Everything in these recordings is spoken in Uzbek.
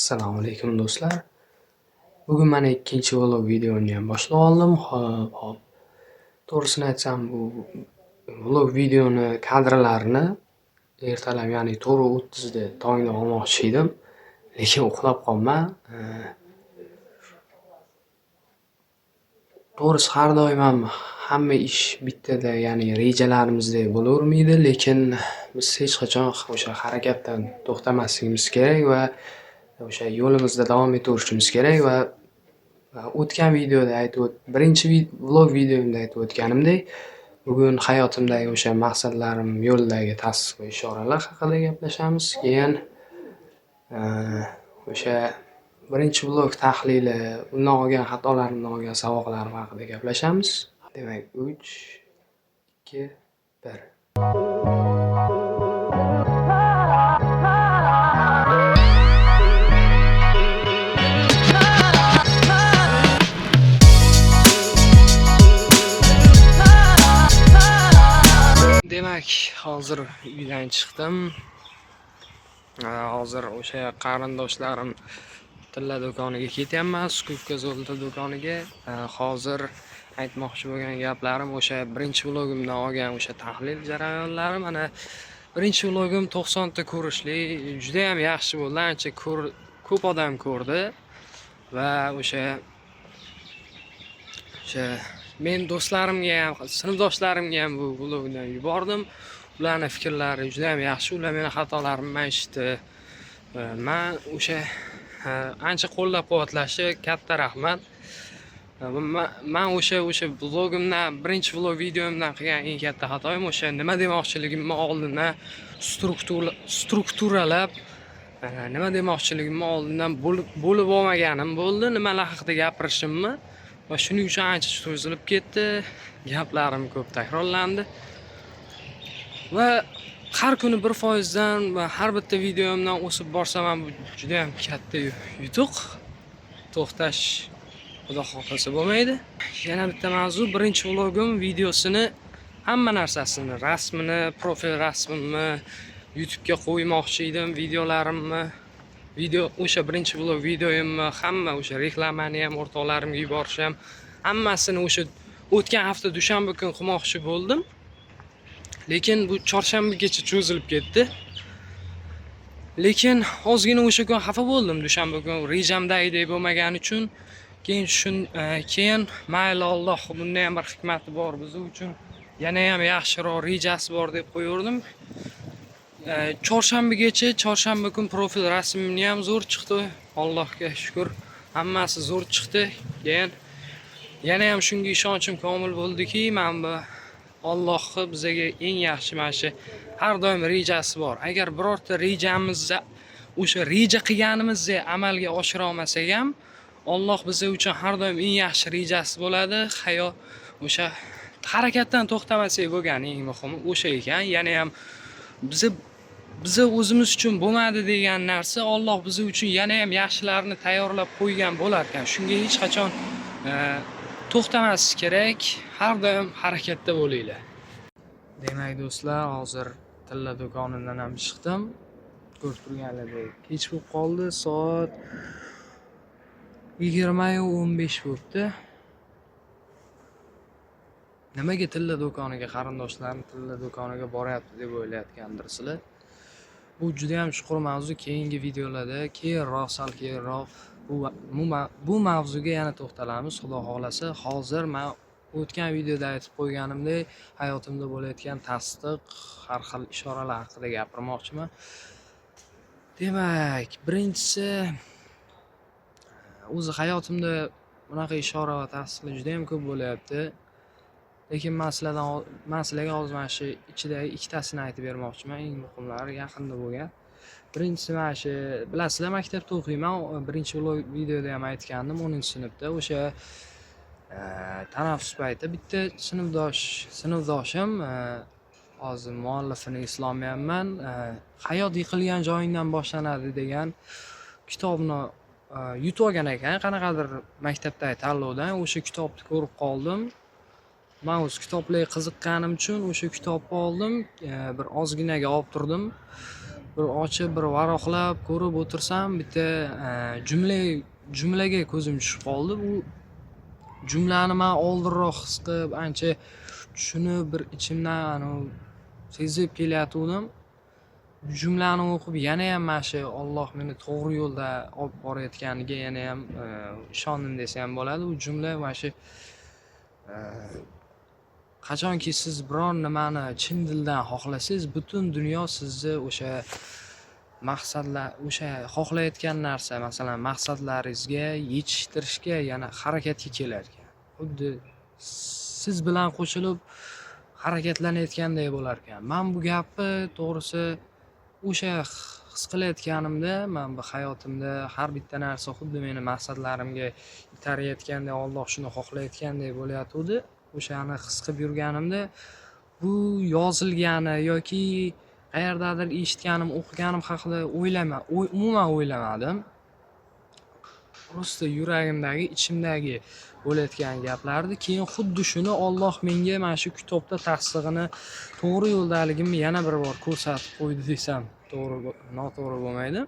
Assalomu alaykum do'stlar. Bugun mana ikkinchi vlog videoni ham boshlab oldim. Hop. To'g'risini aytsam, bu vlog videoni kadrlarini ertalab, ya'ni 4:30 da tongda olmoqchi edim, lekin uxlab qolman. To'g'risi har doim ham hamma ish bittada, ya'ni rejalarimizdek bo'lavermaydi, lekin biz hech qachon o'sha harakatdan to'xtamasligimiz kerak va o'sha yo'limizda davom etaverishimiz kerak va o'tgan videoda birinchi vlog videomda aytib o'tganimdek, bugun hayotimdagi o'sha maqsadlarim yo'lidagi tasdiq va ishoralar haqida gaplashamiz. Keyin o'sha birinchi vlog tahlili, undan olgan xatolarimdan olgan saboqlarim haqida gaplashamiz. Demak, 3, 2, 1. Demak, hozir uydan chiqdim. Hozir o'sha qarindoshlarim tilla do'koniga ketyapman, Skupka Zolta do'koniga. Hozir aytmoqchi bo'lgan gaplarim o'sha birinchi vlogimdan olgan o'sha tahlil jarayonlari. Mana birinchi vlogim 90 ta ko'rishli, juda ham yaxshi bo'ldi. Ancha ko'p odam ko'rdi va o'sha men do'stlarimga ham, sinfdoshlarimga ham bu vlogni yubordim. Ularning fikrlari juda ham yaxshi. Ular meni xatolarimni aytishdi. Men o'sha ancha qo'llab-quvvatlashi katta rahmat. Men o'sha vlogimdan, birinchi vlog videomdan qilgan eng katta xatoim o'sha nima demoqchiligimni oldindan strukturalab, nima demoqchiligimni oldindan bo'lib olmaganim bo'ldi. Nimalar haqida gapirishimni va shuning uchun ancha cho'zilib ketdi. Gaplarim ko'p takrorlandi. Va har kuni 1% dan va har bitta videomdan o'sib borsam ham bu juda ham katta yutuq. To'xtash xudo xohlasa bo'lmaydi. Yana bitta mavzu, birinchi vlogim videosini hamma narsasini, rasmini, profil rasmimni YouTube'ga qo'ymoqchi edim, videolarimni, o'sha birinchi vlog videomni, hamma o'sha reklamani ham o'rtoqlarimga yuborishim, hammasini o'sha o'tgan hafta dushanba kuni qilmoqchi bo'ldim. Lekin bu chorshanbagacha cho'zilib ketdi. Lekin ozgina o'sha kun xafa bo'ldim, dushanba kuni rejamdagidek bo'lmagani uchun. Keyin mayli, Alloh bunda ham bir hikmati bor biz uchun. Yana ham yaxshiroq rejasi bor deb qo'yardim. Chorshanba kun profil rasmimni ham zo'r chiqdi. Allohga shukr, hammasi zo'r chiqdi. Keyin yana ham shunga ishonchim komil bo'ldiki, men bu Allohni bizga eng yaxshi mana har doim rejasi bor. Agar birorta rejamizda o'sha reja qilganimizni amalga oshira olmasak ham, Alloh biz uchun har doim eng yaxshi rejasi bo'ladi. Hayot o'sha harakatdan to'xtamasak bo'lgani eng muhimi o'sha ekan. Yana ham biz o'zimiz uchun bo'lmadi degan narsa Alloh biz uchun yana ham yaxshilarini tayyorlab qo'ygan bo'lar ekan. Shunga hech qachon to'xtamaslik kerak. Har doim harakatda bo'linglar. Demak do'stlar, hozir tilla do'konidan ham chiqdim. Ko'rib turganlaringizdek kech bo'lib qoldi. Soat 20:15 bo'libdi. Nimaga tilla do'koniga, qarindoshlarim tilla do'koniga boryapti deb o'ylayotgandirsizlar. Bu juda ham chuqur mavzu. Keyingi videolarda keyinroq bu mavzuga yana to'xtalamiz, xudo xolasa. Hozir men o'tgan videoda aytib qo'yganimdek, hayotimda bo'layotgan tasdiq, har xil ishoralar haqida gapirmoqchiman. Demak, birinchisi, o'zi hayotimda bunaqa ishora va tasdiqlar juda ham ko'p bo'layapti. Lekin men sizlarga hozir mana shu ichidagi ikkitasini aytib bermoqchiman, eng muhimlari yaqinda bo'lgan. Birinchisi mana shu, bilasizlar, maktabda o'qiyman. Birinchi vlog videoda ham aytgandim, 10-sinfda o'sha tanaffus payti bitta sinfdoshim, hozir muallifini eslolmayapman, Hayot yiqilgan joyingdan boshlanadi degan kitobni yutib olgan ekan, qanaqadir maktabdagi tanlovdan. O'sha kitobni ko'rib qoldim. Men o'z kitoblarga qiziqqanim uchun o'sha kitobni oldim, bir ozginaga olib turdim. bir ochib, bir varoqlab ko'rib o'tirsam, bitta jumlaga ko'zim tushib qoldi. Bu jumlani men oldinroq his qilib, ancha tushunib, bir ichimdan sezib kelayotgandim. Jumlani o'qib yanayam mana shu Alloh meni to'g'ri yo'lda olib borayotganiga yanayam ishondim desam bo'ladi. U jumla mana shu qachonki siz biror nimani chin dildan xohlasangiz, butun dunyo sizni o'sha xohlayotgan narsa, masalan, maqsadlaringizga yetishtirishga yana harakatga kelar ekan. Xuddi siz bilan qo'shilib harakatlanayotgandek bo'lar ekan. Men bu gapni to'g'risi o'sha his qilayotganimda, men bu hayotimda har bitta narsa xuddi meni maqsadlarimga itarayotgandek, Alloh shuni xohlayotgandek bo'layotgandi. O'shani his qilib yurganimda, bu yozilgani yoki qayerdadir eshitganim, o'qiganim haqida umuman o'ylamadim. Prosta yuragimdagi, ichimdagi bo'layotgan gaplardi. Keyin xuddi shuni Alloh menga mana shu kitobda tasdig'ini, to'g'ri yo'ldaligimni yana bir bor ko'rsatib qo'ydi desam noto'g'ri bo'lmaydi.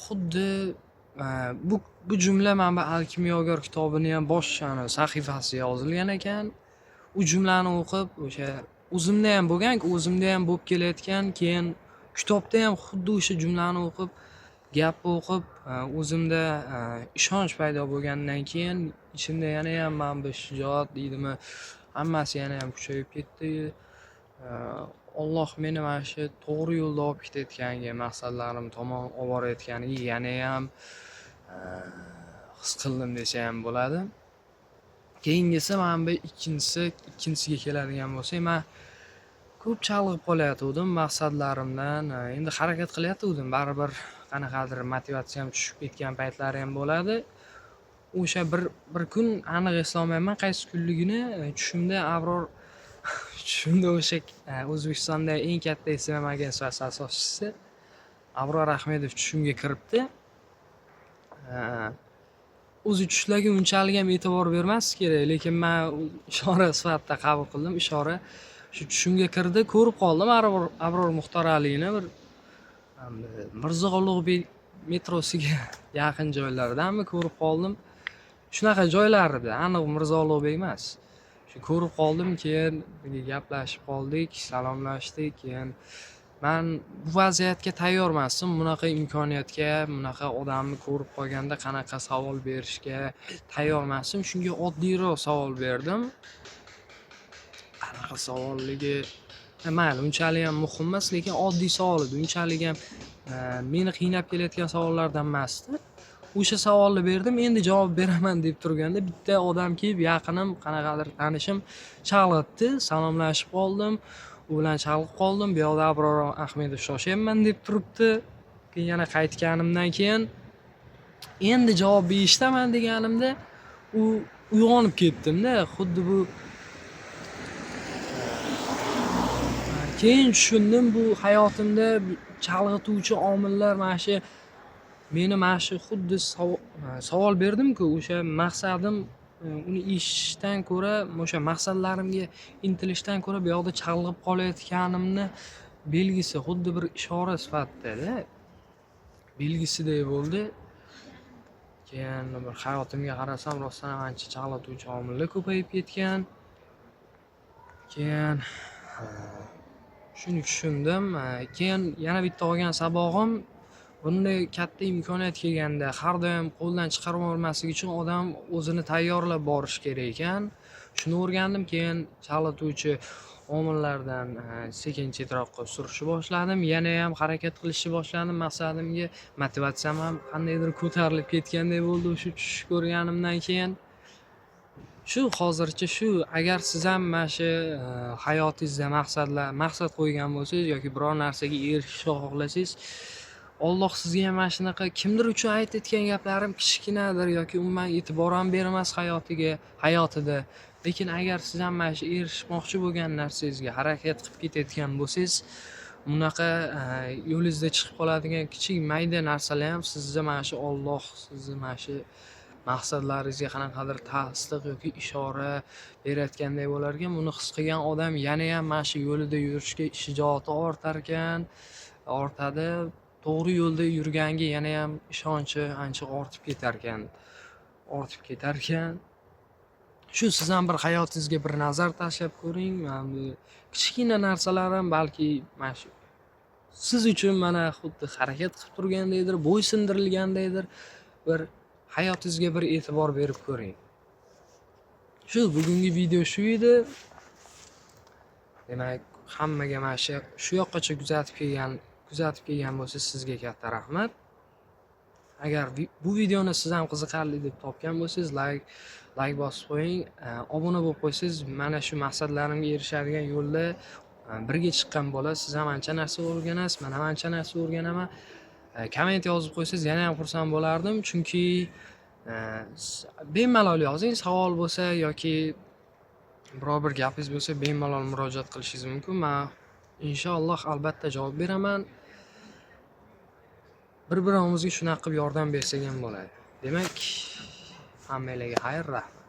Xuddi bu jumla mana bu Al-Kimyogar kitobining ham bosh sahifasiga yozilgan ekan. U jumlani o'qib, o'sha o'zimda ham bo'lgan-ku, o'zimda ham bo'lib kelayotgan, keyin kitobda ham xuddi o'sha jumlani o'qib, gapni o'qib, o'zimda ishonch paydo bo'lgandan keyin ichimda yana ham mana bu shijoat deydimi, hammasi yana ham kuchayib ketdi. Alloh meni mana shu to'g'ri yo'lda olib ketayotganiga, maqsadlarim tomon olib borayotganiga yana ham his qildim desa ham bo'ladi. Keyingisi mana bu ikkinchisiga keladigan bo'lsak, men ko'p chalg'ib qolayotgandim maqsadlarimdan. Endi harakat qilayotgandim, baribir qanaqadir motivatsiyam tushib ketgan paytlari ham bo'ladi. O'sha bir kun aniq eslolmayman qaysi kunligini, tushimda o'sha O'zbekistonda eng katta SMM agentствоsi asoschisi Abror Ahmedov tushimga kiribdi. O'zi tushlarga unchalik ham e'tibor bermas kerak, lekin men ishora sifatida qabul qildim. Ishora shu tushimga kirdi, ko'rib qoldim Abror Muxtoraliyni bir Mirzo Ulug'bek metrosiga yaqin joylardanmi ko'rib qoldim. Shunaqa joylarida, aniq Mirzo Ulug'bek emas. Shu ko'rib qoldim, keyin gaplashib qoldik, salomlashdik. Keyin men bu vaziyatga tayyor emasdim. Bunaqa imkoniyatga, bunaqa odamni ko'rib qolganda qanaqa savol berishga tayyor emasdim. Shunga oddiyroq savol berdim. Qanaqa savolligi mayli, unchalik ham muhim emas, lekin oddiy savol edi. Unchalik ham meni qiynab kelayotgan savollardan emasdi. O'sha savolni berdim, endi javob beraman deb turganda bitta odam kelib, yaqinim, qanaqadir tanishim chalg'itdi, salomlashib qoldim. U bilan chalg'ib qoldim. Bu yoqda Abror Ahmedov shoshyapman deb turibdi. Keyin yana qaytganimdan keyin endi javob berishdaman deganimda u uyg'onib ketdim-da. Xuddi bu keyin tushundim, bu hayotimda chalg'ituvchi omillar meni mana shu xuddi savol berdim-ku, o'sha maqsadim uni eshitishdan ko'ra, o'sha maqsadlarimga intilishdan ko'ra bu yoqda chalg'ib qolayotganimni belgisi, xuddi bir ishora sifatida belgisidek bo'ldi. Keyin bir hayotimga qarasam, rostdan ham ancha chalg'ituvchi omillar ko'payib ketgan. Keyin shuni tushundim. Keyin yana bitta olgan sabog'im, bunday katta imkoniyat kelganda har doim qo'ldan chiqarib olmaslik uchun odam o'zini tayyorlab borish kerak ekan. Shuni o'rgandim. Keyin chalg'ituvchi omillardan sekin chetroqqa surishni boshladim. Yana ham harakat qilishni boshladim. Maqsadimga motivatsiyam ham qandaydir ko'tarilib ketgandek bo'ldi o'sha tush ko'rganimdan keyin. Shu hozircha shu, agar siz ham mana shu hayotingizda maqsad qo'ygan bo'lsangiz yoki biror narsaga erishishni xohlasangiz, Alloh sizga ham mana shunaqa kimdir uchun aytayotgan gaplarim kichkinadir yoki umuman e'tibor ham bermas hayotida. Lekin agar siz ham mana shu erishmoqchi bo'lgan narsangizga harakat qilib ketayotgan bo'lsangiz, bunaqa yo'lingizda chiqib qoladigan kichik mayda narsalar ham sizni mana shu Alloh sizni mana shu maqsadlaringizga qanaqadir tasdiq yoki ishora berayotgandek bo'lar ekan. Buni his qilgan odam yana ham mana shu yo'lida yurishga shijoati ortadi. To'g'ri yo'lda yurganiga yana ham ishonchi ancha ortib ketar ekan. Shu siz ham bir hayotingizga bir nazar tashlab ko'ring. Mana bu kichkina narsalar ham balki mana shu siz uchun mana xuddi harakat qilib turgandaydir, bo'ysundirilgandaydir. Bir hayotingizga bir e'tibor berib ko'ring. Shu bugungi video shu edi. Demak, hammaga mana shu yoqqacha kuzatib kelgan bo'lsa, sizga katta rahmat. Agar bu videoni siz ham qiziqarli deb topgan bo'lsangiz, like bosib qo'ying. Obuna bo'lib qo'ysangiz, mana shu maqsadlarimga erishadigan yo'lda birga chiqqan bo'lasiz. Siz ham ancha narsa o'rganasiz, men ham ancha narsa o'rganaman. Komment yozib qo'ysangiz yana ham xursand bo'lardim, chunki bemalol yozing, savol bo'lsa yoki biror bir gapingiz bo'lsa bemalol murojaat qilishingiz mumkin. Men inshaalloh albatta javob beraman. Bir-birimizga shunaqa qilib yordam bersak ham bo'ladi. Demak, hammalarga xayr, rahmat.